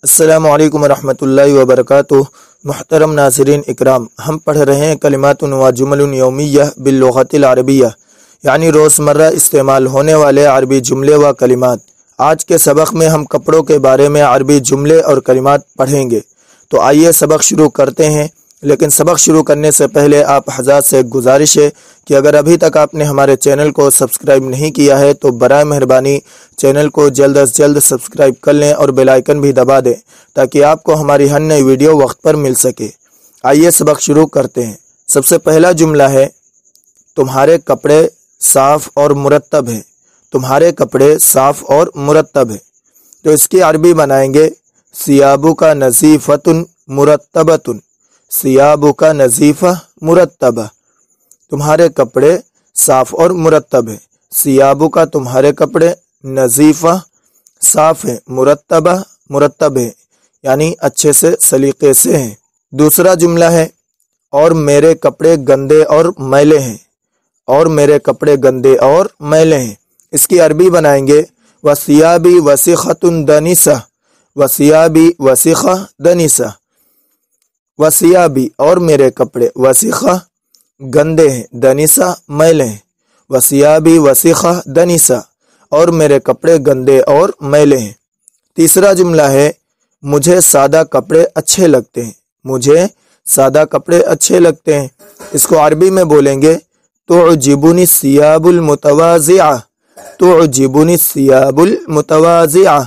السلام علیکم ورحمۃ اللہ وبرکاتہ۔ محترم ناظرین اکرام، ہم پڑھ رہے ہیں کلمات و جمل یومیہ باللغت العربیہ، یعنی روزمرہ استعمال ہونے والے عربی جملے و کلمات۔ آج کے سبق میں ہم کپڑوں کے بارے میں عربی جملے اور کلمات پڑھیں گے، تو آئیے سبق شروع کرتے ہیں۔ لیکن سبق شروع کرنے سے پہلے آپ حضرات سے گزارش ہے کہ اگر ابھی تک آپ نے ہمارے چینل کو سبسکرائب نہیں کیا ہے تو برائے مہربانی چینل کو جلد از جلد سبسکرائب کر لیں اور بیل آئیکن بھی دبا دیں تاکہ آپ کو ہماری ہر نئی ویڈیو وقت پر مل سکے۔ آئیے سبق شروع کرتے ہیں۔ سب سے پہلا جملہ ہے تمہارے کپڑے صاف اور مرتب ہیں۔ تمہارے کپڑے صاف اور مرتب ہیں، تو اس کی عربی بنائیں گے ثیابک نظیفۃ مرتبۃ۔ ثیابک نظیفہ مرتبہ، تمہارے کپڑے صاف اور مرتب ہیں۔ ثیابک تمہارے کپڑے، نظیفہ صاف ہیں، مرتبہ مرتب ہیں، یعنی اچھے سے سلیقے سے ہیں۔ دوسرا جملہ ہے اور میرے کپڑے گندے اور میلے ہیں۔ اور میرے کپڑے گندے اور میلے ہیں، اس کی عربی بنائیں گے وثیابی وسخۃ دنسہ۔ وثیابی وسخہ دنسہ، وثیابی اور میرے کپڑے وسخہ گندے ہیں، دنسہ میلے ہیں۔ وثیابی وسخہ دنسہ، اور میرے کپڑے گندے اور میلے ہیں۔ تیسرا جملہ ہے مجھے سادہ کپڑے اچھے لگتے ہیں۔ مجھے سادہ کپڑے اچھے لگتے ہیں، اس کو عربی میں بولیں گے تعجبنی الثیاب المتواضعہ۔ تعجبنی الثیاب المتواضعہ،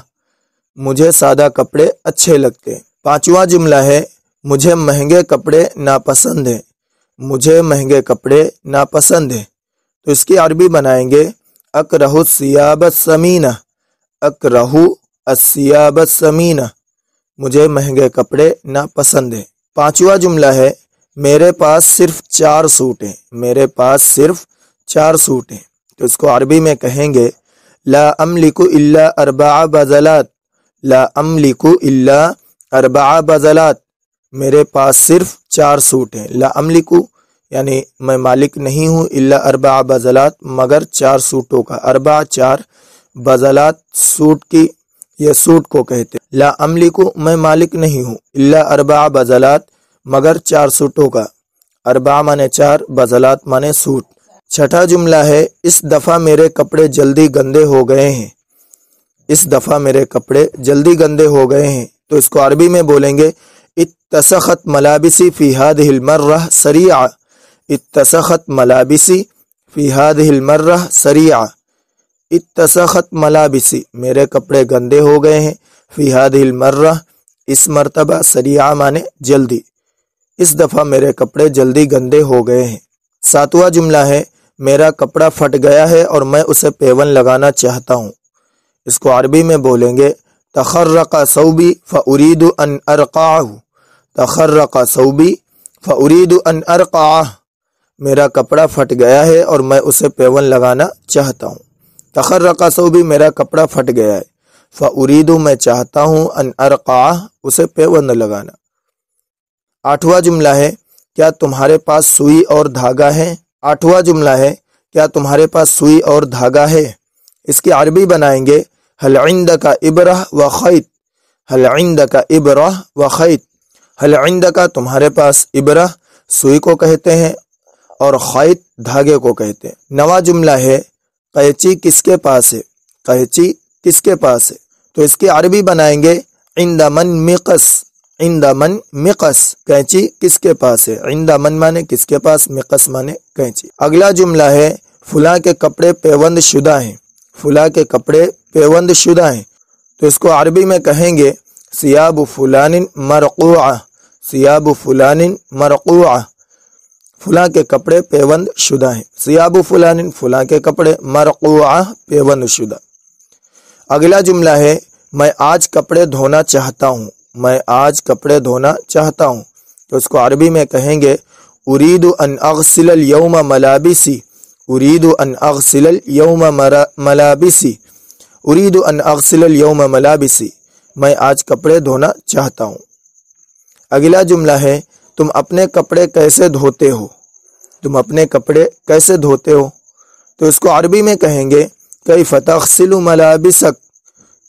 مجھے سادہ کپڑے اچھے لگتے ہیں۔ پانچواں جملہ ہے مجھے مہنگے کپڑے ناپسند ہیں۔ مجھے مہنگے کپڑے ناپسند ہیں، تو اس کی عربی بنائیں گے اکرہ الثیاب الثمینہ۔ اکرہ الثیاب الثمینہ، مجھے مہنگے کپڑے ناپسند ہیں۔ پانچواں جملہ ہے میرے پاس صرف 4 سوٹ ہیں۔ میرے پاس صرف 4 سوٹ ہیں، تو اس کو عربی میں کہیں گے لا املک الا 4 بذلات۔ لا املک الا 4 بذلات، میرے پاس صرف 4 سوٹ ہیں۔ لا املک یعنی میں مالک نہیں ہوں، الا 4 بذلات مگر 4 سوٹوں کا۔ 4 4 بذلات سوٹ کی، یہ سوٹ کو کہتے ہیں۔ لا املک میں مالک نہیں ہوں، الا 4 بذلات مگر 4 سوٹوں کا۔ 4 مانے 4، بذلات مانے سوٹ۔ چھٹا جملہ ہے اس دفعہ میرے کپڑے جلدی گندے ہو گئے ہیں۔ اس دفعہ میرے کپڑے جلدی گندے ہو گئے ہیں، تو اس کو عربی میں بولیں گے اتسخت ملابسی فی ہذہ المرہ سریعا۔ اتسخت ملابسی فی ہذہ المرہ سریعا۔ اتسخت ملابسی، میرے کپڑے گندے ہو گئے ہیں، فی ہذہ المرہ اس مرتبہ، سریعا مانے جلدی، اس دفعہ میرے کپڑے جلدی گندے ہو گئے ہیں۔ ساتواں جملہ ہے میرا کپڑا پھٹ گیا ہے اور میں اسے پیون لگانا چاہتا ہوں۔ اس کو عربی میں بولیں گے تخرق ثوبی فارید ان ارقعہ۔ تخرق ثوبی فارید ان ارقعہ، میرا کپڑا پھٹ گیا ہے اور میں اسے پیون لگانا چاہتا ہوں۔ تخرق ثوبی، میرا کپڑا پھٹ گیا ہے، فارید میں چاہتا ہوں، ان ارقعہ اسے پیون لگانا۔ آٹھواں جملہ ہے کیا تمہارے پاس سوئی اور دھاگا ہے؟ آٹھواں جملہ ہے کیا تمہارے پاس سوئی اور دھاگا ہے؟ اس کی عربی بنائیں گے هل عندك ابرہ و خیط۔ هل عندك ابرہ و خیط، هل عندك تمہارے پاس، ابرہ سوئی کو کہتے ہیں اور خیط دھاگے کو کہتے ہیں۔ نواں جملہ ہے قینچی کس کے پاس ہے؟ قینچی کس کے پاس ہے؟ تو اس کی عربی بنائیں گے عند من مقص۔ عند من مقص، قینچی کس کے پاس ہے؟ عند من مانے کس کے پاس، مقص مانے قینچی۔ اگلا جملہ ہے فلاں کے کپڑے پیوند شدہ ہیں۔ فلاں کے کپڑے پیوند شدہ ہیں، تو اس کو عربی میں کہیں گے ثیاب فلان مرقوعہ۔ ثیاب فلان مرقوعہ، فلاں کے کپڑے پیوند شدہ ہیں۔ ثیاب فلان، فلاں کے کپڑے، مرقوعہ پیوند شدہ۔ اگلا جملہ ہے میں آج کپڑے دھونا چاہتا ہوں۔ میں آج کپڑے دھونا چاہتا ہوں، تو اس کو عربی میں کہیں گے ارید ان اغسل اليوم ملابسی۔ ارید ان اغسل اليوم ملابسی۔ ارید ان اغسل اليوم ملابسی، میں آج کپڑے دھونا چاہتا ہوں۔ اگلا جملہ ہے تم اپنے کپڑے کیسے دھوتے ہو؟ تم اپنے کپڑے کیسے دھوتے ہو؟ تو اس کو عربی میں کہیں گے کیف تغسل ملابسک۔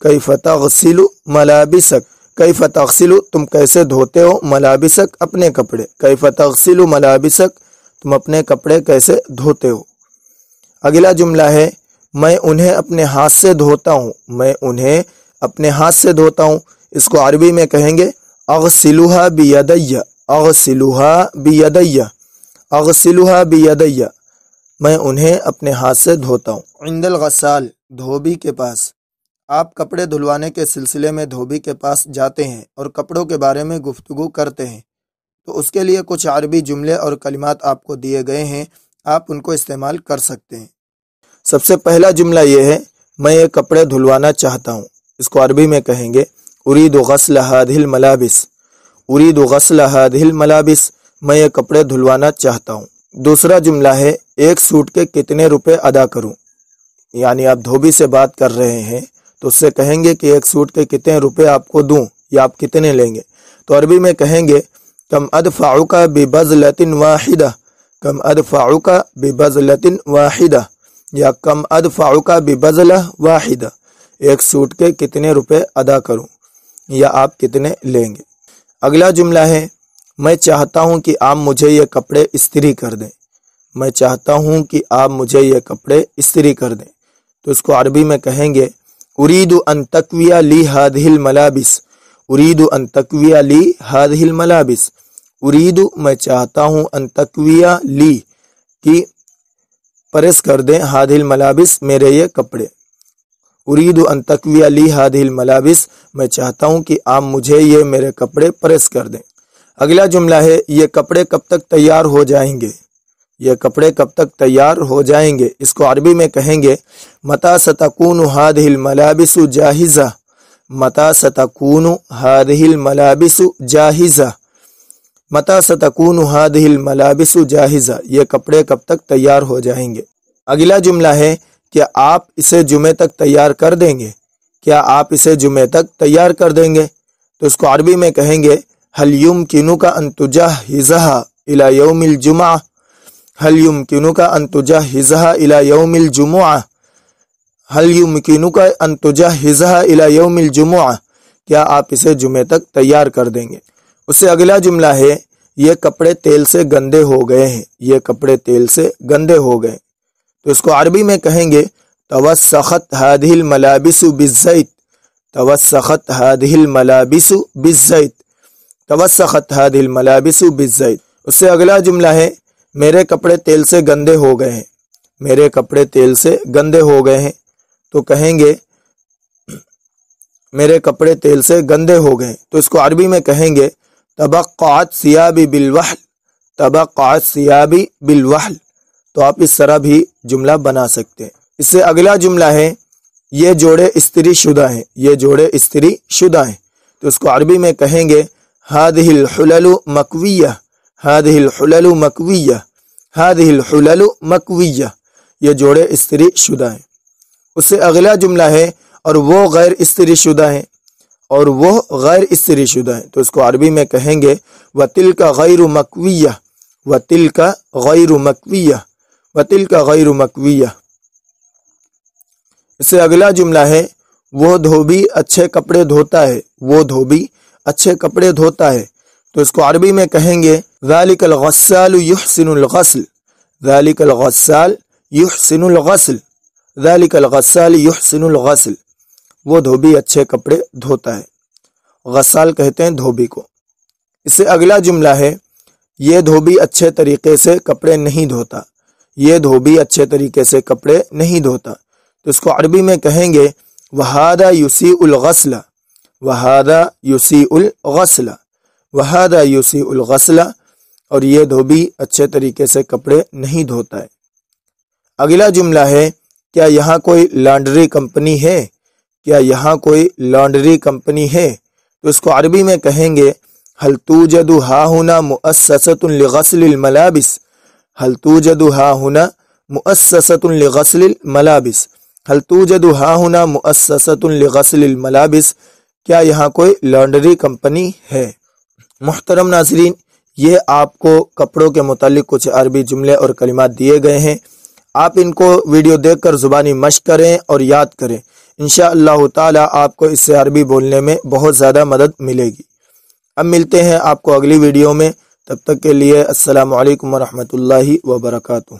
کیف تغسل ملابسک، कैफ़ तग़सिलु तुम कैसे धोते हो, मलाबिसक अपने कपड़े, कैफ़ तग़सिलु मलाबिसक तुम अपने कपड़े कैसे धोते हो। अगला जुमला है मैं उन्हें अपने हाथ से धोता हूँ, मैं उन्हें अपने हाथ से धोता हूँ। इसको अरबी में कहेंगे अग़सिलुहा बियदैया, अग़सिलुहा बियदैया, अग़सिलुहा बियदैया, मैं उन्हें अपने हाथ से धोता हूँ। इंदल गस्साल धोबी के पास, आप कपड़े धुलवाने के सिलसिले में धोबी के पास जाते हैं और कपड़ों के बारे में गुफ्तगू करते हैं, तो उसके लिए कुछ अरबी जुमले और कलिमात आपको दिए गए हैं, आप उनको इस्तेमाल कर सकते हैं। सबसे पहला जुमला ये है मैं ये कपड़े धुलवाना चाहता हूँ। इसको अरबी में कहेंगे उरीदु गस्ल हादिहिल मलाबिस, उरीदु गस्ल हादिहिल मलाबिस, मैं ये कपड़े धुलवाना चाहता हूँ। दूसरा जुमला है एक सूट के कितने रुपए अदा करूँ, यानी आप धोबी से बात कर रहे हैं तो उससे कहेंगे कि एक सूट के कितने रुपए आपको दूं या आप कितने लेंगे। तो अरबी में कहेंगे कम अदफ़ाउका बिबज़लतिन वाहिदा, कम अदफ़ाउका बिबज़लतिन वाहिदा, या कम अदफ़ाउका बिबज़ला वाहिदा, एक सूट के कितने रुपए अदा करूं या आप कितने लेंगे। अगला जुमला है मैं चाहता हूं कि आप मुझे ये कपड़े इस्त्री कर दें, मैं चाहता हूं कि आप मुझे ये कपड़े इस्त्री कर दें। तो इसको अरबी में कहेंगे उरीदु अन तकविया ली हादिहिल मलाबिस, उरीदु अन तकविया ली हादिहिल मलाबिस, उरीदु मैं चाहता हूँ, अन तकविया ली कि प्रेस कर दें, हादिहिल मलाबिस मेरे ये कपड़े, उरीदु अन तकविया ली हादिहिल मलाबिस मैं चाहता हूँ कि आप मुझे ये मेरे कपड़े प्रेस कर दें। अगला जुमला है ये कपड़े कब तक तैयार हो जाएंगे, ये कपड़े कब तक तैयार हो जाएंगे। इसको अरबी में कहेंगे मता सतकूनु हादिहिल मलाबिसु जाहिज़ा, मता सतकूनु हादिहिल मलाबिसु जाहिज़ा, मता सतकूनु हादिहिल मलाबिसु जाहिज़ा, ये कपड़े कब तक तैयार हो जाएंगे। अगला जुमला है क्या आप इसे जुमे तक तैयार कर देंगे, क्या आप इसे जुमे तक तैयार कर देंगे। तो इसको अरबी में कहेंगे हल युमकिनुका अन तुजाहिज़हा इला यौमिल जुमा, हल युमकिनुका अन तुजाहिज़हा इला यौमिल जुमुआ, हल युमकिनुका अन तुजाहिज़हा इला यौमिल जुमुआ, क्या आप इसे जुमे तक तैयार कर देंगे। उससे अगला जुमला है ये कपड़े तेल से गंदे हो गए हैं, ये कपड़े तेल से गंदे हो गए। तो इसको अरबी में कहेंगे तवस्सखत हादिहिल मलाबिसु बिज़्ज़ैत, तवस्सखत हादिहिल मलाबिसु बिज़्ज़ैत, तवस्सखत हादिहिल मलाबिसु बिज़्ज़ैत। उससे अगला जुमला है मेरे कपड़े तेल से गंदे हो गए हैं, मेरे कपड़े तेल से गंदे हो गए हैं। तो कहेंगे मेरे कपड़े तेल से गंदे हो गए। तो इसको अरबी में कहेंगे तबक्क़अत सियाबी बिलवहल, तबक्क़अत सियाबी बिलवहल। तो आप इस तरह भी जुमला बना सकते हैं। इससे अगला जुमला है ये जोड़े इस्त्री शुदा हैं, ये जोड़े इस्त्री शुदा हैं। तो इसको अरबी में कहेंगे हादिहिल हुललु मकविया, हादिहिल हुललु मकविया, हादिहिल हुललु मकविया, ये जोड़े इस्त्री शुदा हैं। उससे अगला जुमला है और वो गैर इस्त्री शुदा हैं, और वो गैर इस्त्री शुदा हैं। तो इसको अरबी में कहेंगे वतिलका गैरु मकविया, वतिलका गैरु मकविया, वतिलका गैरु मकविया। इससे अगला जुमला है वो धोबी अच्छे कपड़े धोता है, वो धोबी अच्छे कपड़े धोता है। तो इसको अरबी में कहेंगे ज़ालिकल गस्सालु युहसिनुल गस्ल, ज़ालिकल गस्साल युहसिनुल गस्ल, ज़ालिकल गस्साल युहसिनुल गस्ल, वो धोबी अच्छे कपड़े धोता है। गस्साल कहते हैं धोबी को। इससे अगला जुमला है ये धोबी अच्छे तरीके से कपड़े नहीं धोता, ये धोबी अच्छे तरीके से कपड़े नहीं धोता। तो इसको अरबी में कहेंगे वहादा युसीउल गस्ला, वहादा युसीउल गस्ला, वहादा युसीउल गस्ला, और ये धोबी अच्छे तरीके से कपड़े नहीं धोता है। अगला जुमला है क्या यहाँ कोई लॉन्ड्री कंपनी है, क्या यहाँ कोई लॉन्ड्री कंपनी है। तो इसको अरबी में कहेंगे हल तूजदु हाहुना मुअस्ससतुन लिगस्लिल मलाबिस, हल तूजदु हाहुना मुअस्ससतुन लिगस्लिल मलाबिस, हल तूजदु हाहुना मुअस्ससतुन लिगस्लिल मलाबिस, क्या यहाँ कोई लॉन्ड्री कंपनी है। मुहतरम नाज़रीन, ये आपको कपड़ों के मुतालिक कुछ अरबी जुमले और कलिमात दिए गए हैं। आप इनको वीडियो देखकर ज़ुबानी मश्क करें और याद करें। انشاءاللہ تعالی آپ کو اس سے عربی بولنے میں بہت زیادہ مدد ملے گی۔ اب ملتے ہیں آپ کو اگلی ویڈیو میں، تب تک کے لیے السلام علیکم ورحمۃ اللہ وبرکاتہ۔